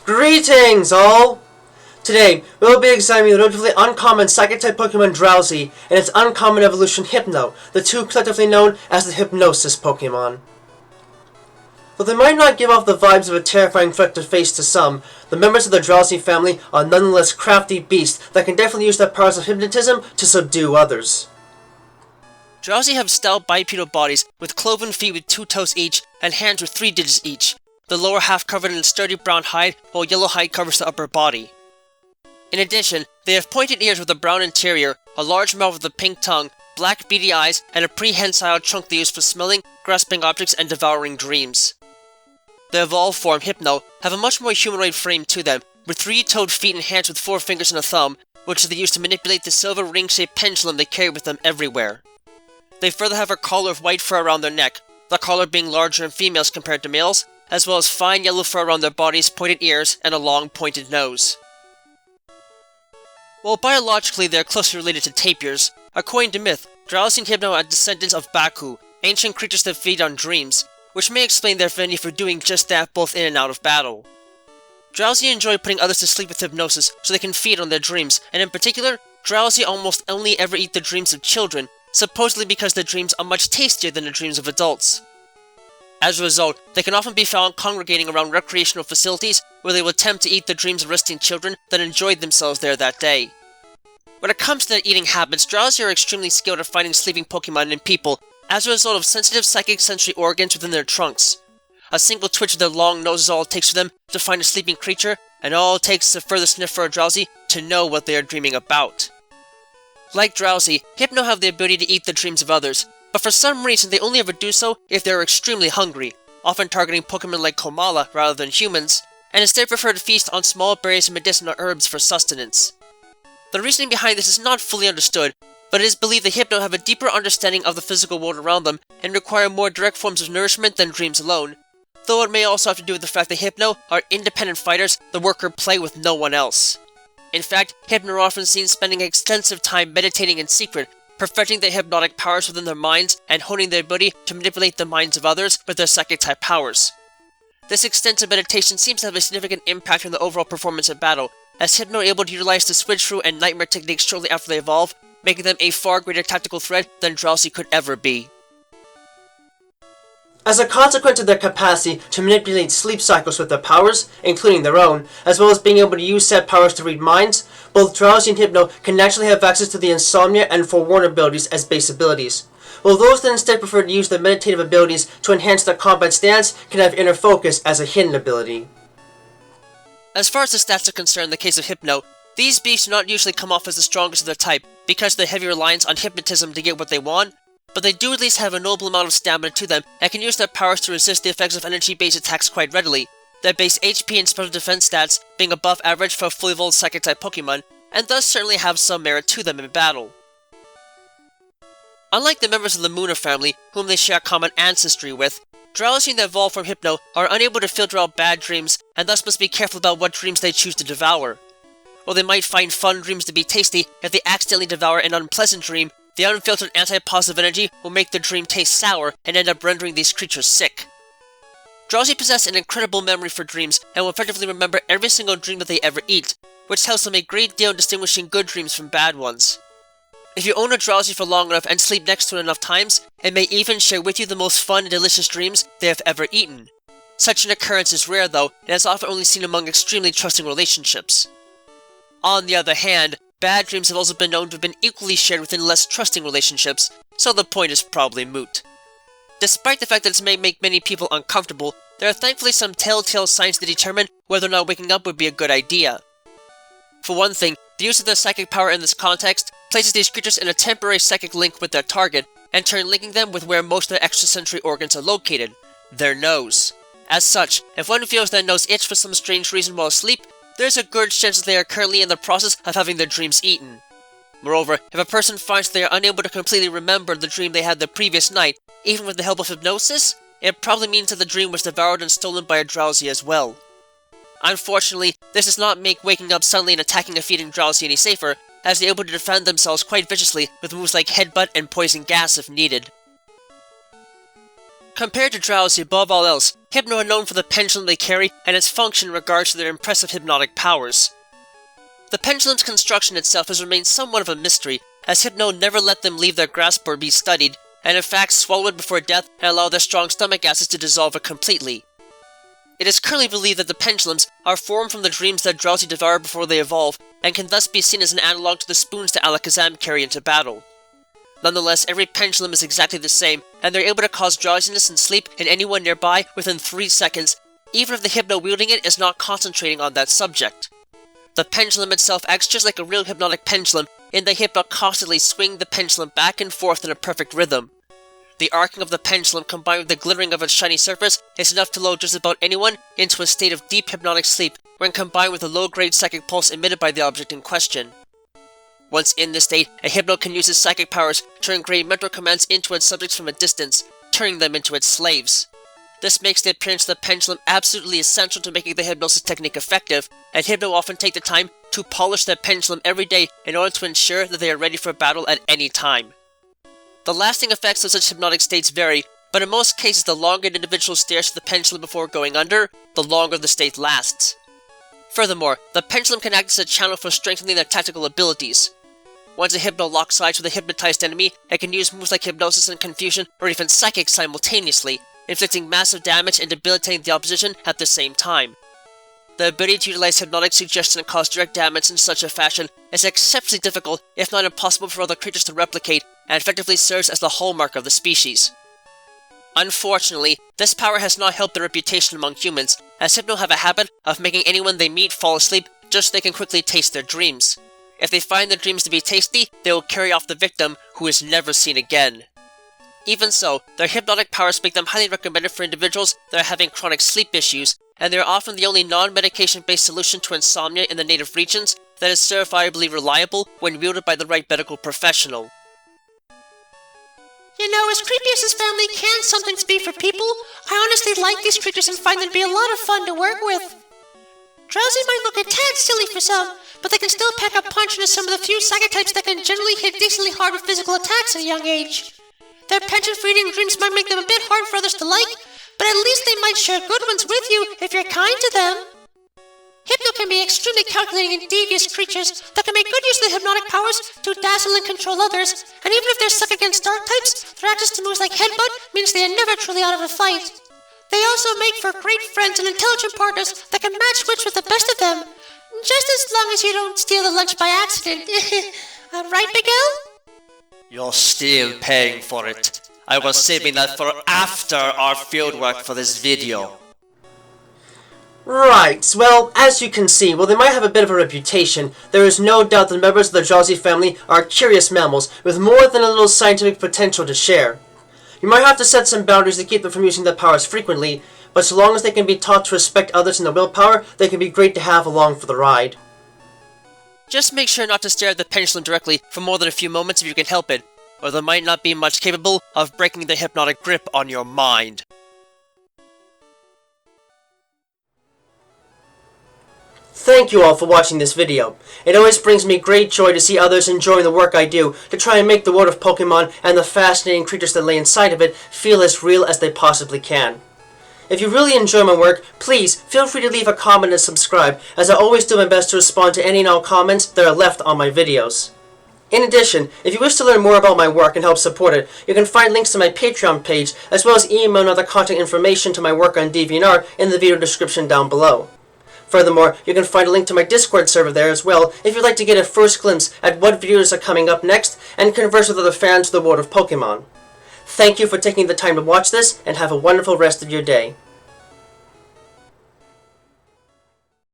Greetings, all! Today, we will be examining the relatively uncommon Psychic-type Pokemon Drowzee and its uncommon evolution Hypno, the two collectively known as the Hypnosis Pokémon. Though they might not give off the vibes of a terrifying threat to face to some, the members of the Drowzee family are nonetheless crafty beasts that can definitely use their powers of hypnotism to subdue others. Drowzee have stout bipedal bodies with cloven feet with 2 toes each and hands with 3 digits each, the lower half covered in sturdy brown hide while yellow hide covers the upper body. In addition, they have pointed ears with a brown interior, a large mouth with a pink tongue, black beady eyes, and a prehensile trunk they use for smelling, grasping objects, and devouring dreams. The evolved form, Hypno, have a much more humanoid frame to them, with 3-toed feet and hands with 4 fingers and a thumb, which they use to manipulate the silver ring-shaped pendulum they carry with them everywhere. They further have a collar of white fur around their neck, the collar being larger in females compared to males, as well as fine yellow fur around their bodies, pointed ears, and a long pointed nose. While biologically they are closely related to tapirs, according to myth, Drowzee and Hypno are descendants of Baku, ancient creatures that feed on dreams, which may explain their affinity for doing just that both in and out of battle. Drowzee enjoy putting others to sleep with hypnosis so they can feed on their dreams, and in particular, Drowzee almost only ever eat the dreams of children, supposedly because their dreams are much tastier than the dreams of adults. As a result, they can often be found congregating around recreational facilities where they will attempt to eat the dreams of resting children that enjoyed themselves there that day. When it comes to their eating habits, Drowzee are extremely skilled at finding sleeping Pokemon in people as a result of sensitive psychic sensory organs within their trunks. A single twitch of their long nose is all it takes for them to find a sleeping creature, and all it takes is a further sniff for a Drowzee to know what they are dreaming about. Like Drowzee, Hypno have the ability to eat the dreams of others, but for some reason they only ever do so if they are extremely hungry, often targeting Pokemon like Komala rather than humans, and instead prefer to feast on small berries and medicinal herbs for sustenance. The reasoning behind this is not fully understood, but it is believed that Hypno have a deeper understanding of the physical world around them and require more direct forms of nourishment than dreams alone, though it may also have to do with the fact that Hypno are independent fighters that work or play with no one else. In fact, Hypno are often seen spending extensive time meditating in secret, perfecting their hypnotic powers within their minds and honing their ability to manipulate the minds of others with their psychic-type powers. This extensive meditation seems to have a significant impact on the overall performance in battle, as Hypno are able to utilize the switch-through and nightmare techniques shortly after they evolve, making them a far greater tactical threat than Drowzee could ever be. As a consequence of their capacity to manipulate sleep cycles with their powers, including their own, as well as being able to use said powers to read minds, both Drowzee and Hypno can naturally have access to the Insomnia and Forewarn abilities as base abilities, while those that instead prefer to use their meditative abilities to enhance their combat stance can have Inner Focus as a hidden ability. As far as the stats are concerned in the case of Hypno, these beasts do not usually come off as the strongest of their type because of the heavy reliance on hypnotism to get what they want, but they do at least have a noble amount of stamina to them and can use their powers to resist the effects of energy-based attacks quite readily, their base HP and special defense stats being above average for a fully evolved Psychic-type Pokemon, and thus certainly have some merit to them in battle. Unlike the members of the Mooner family, whom they share common ancestry with, Drowzee and the evolved form Hypno are unable to filter out bad dreams, and thus must be careful about what dreams they choose to devour. While they might find fun dreams to be tasty, if they accidentally devour an unpleasant dream, the unfiltered anti-positive energy will make the dream taste sour and end up rendering these creatures sick. Drowzee possess an incredible memory for dreams and will effectively remember every single dream that they ever eat, which helps them a great deal in distinguishing good dreams from bad ones. If you own a Drowzee for long enough and sleep next to it enough times, it may even share with you the most fun and delicious dreams they have ever eaten. Such an occurrence is rare though, and is often only seen among extremely trusting relationships. On the other hand, bad dreams have also been known to have been equally shared within less trusting relationships, so the point is probably moot. Despite the fact that this may make many people uncomfortable, there are thankfully some telltale signs to determine whether or not waking up would be a good idea. For one thing, the use of their psychic power in this context places these creatures in a temporary psychic link with their target, and turn linking them with where most of their extrasensory organs are located, their nose. As such, if one feels their nose itch for some strange reason while asleep, there's a good chance that they are currently in the process of having their dreams eaten. Moreover, if a person finds they are unable to completely remember the dream they had the previous night, even with the help of hypnosis, it probably means that the dream was devoured and stolen by a Drowzee as well. Unfortunately, this does not make waking up suddenly and attacking a feeding Drowzee any safer, as they are able to defend themselves quite viciously with moves like Headbutt and Poison Gas if needed. Compared to Drowzee above all else, Hypno are known for the pendulum they carry and its function in regards to their impressive hypnotic powers. The pendulum's construction itself has remained somewhat of a mystery, as Hypno never let them leave their grasp or be studied, and in fact swallow it before death and allow their strong stomach acids to dissolve it completely. It is currently believed that the pendulums are formed from the dreams that Drowzee devour before they evolve, and can thus be seen as an analog to the spoons that Alakazam carry into battle. Nonetheless, every pendulum is exactly the same, and they're able to cause drowsiness and sleep in anyone nearby within 3 seconds, even if the Hypno wielding it is not concentrating on that subject. The pendulum itself acts just like a real hypnotic pendulum, in that Hypno constantly swing the pendulum back and forth in a perfect rhythm. The arcing of the pendulum combined with the glittering of its shiny surface is enough to lull just about anyone into a state of deep hypnotic sleep when combined with the low-grade psychic pulse emitted by the object in question. Once in this state, a Hypno can use its psychic powers to engrave mental commands into its subjects from a distance, turning them into its slaves. This makes the appearance of the pendulum absolutely essential to making the hypnosis technique effective, and Hypno often take the time to polish their pendulum every day in order to ensure that they are ready for battle at any time. The lasting effects of such hypnotic states vary, but in most cases the longer an individual stares at the pendulum before going under, the longer the state lasts. Furthermore, the pendulum can act as a channel for strengthening their tactical abilities. Once a Hypno locks eyes with a hypnotized enemy, it can use moves like hypnosis and confusion or even psychic simultaneously, inflicting massive damage and debilitating the opposition at the same time. The ability to utilize hypnotic suggestion and cause direct damage in such a fashion is exceptionally difficult, if not impossible for other creatures to replicate, and effectively serves as the hallmark of the species. Unfortunately, this power has not helped their reputation among humans, as Hypno have a habit of making anyone they meet fall asleep just so they can quickly taste their dreams. If they find their dreams to be tasty, they will carry off the victim, who is never seen again. Even so, their hypnotic powers make them highly recommended for individuals that are having chronic sleep issues, and they are often the only non-medication-based solution to insomnia in the native regions that is certifiably reliable when wielded by the right medical professional. You know, as creepy as this family can sometimes be for people, I honestly like these creatures and find them to be a lot of fun to work with. Drowzee might look a tad silly for some, but they can still pack a punch into some of the few psychic types that can generally hit decently hard with physical attacks at a young age. Their penchant for eating dreams might make them a bit hard for others to like, but at least they might share good ones with you if you're kind to them. Hypno can be extremely calculating and devious creatures that can make good use of their hypnotic powers to dazzle and control others, and even if they're stuck against dark types, their access to moves like Headbutt means they are never truly out of a fight. They also make for great friends and intelligent partners that can match wits with the best of them, just as long as you don't steal the lunch by accident. Right, Miguel? You're still paying for it. I was saving that for after our fieldwork for this video. Right, well, as you can see, while they might have a bit of a reputation, there is no doubt that members of the Drowzee family are curious mammals with more than a little scientific potential to share. You might have to set some boundaries to keep them from using their powers frequently, but so long as they can be taught to respect others and their willpower, they can be great to have along for the ride. Just make sure not to stare at the pendulum directly for more than a few moments if you can help it, or they might not be much capable of breaking the hypnotic grip on your mind. Thank you all for watching this video. It always brings me great joy to see others enjoying the work I do to try and make the world of Pokemon and the fascinating creatures that lay inside of it feel as real as they possibly can. If you really enjoy my work, please feel free to leave a comment and subscribe, as I always do my best to respond to any and all comments that are left on my videos. In addition, if you wish to learn more about my work and help support it, you can find links to my Patreon page, as well as email and other contact information to my work on DeviantArt in the video description down below. Furthermore, you can find a link to my Discord server there as well if you'd like to get a first glimpse at what videos are coming up next and converse with other fans of the world of Pokemon. Thank you for taking the time to watch this, and have a wonderful rest of your day.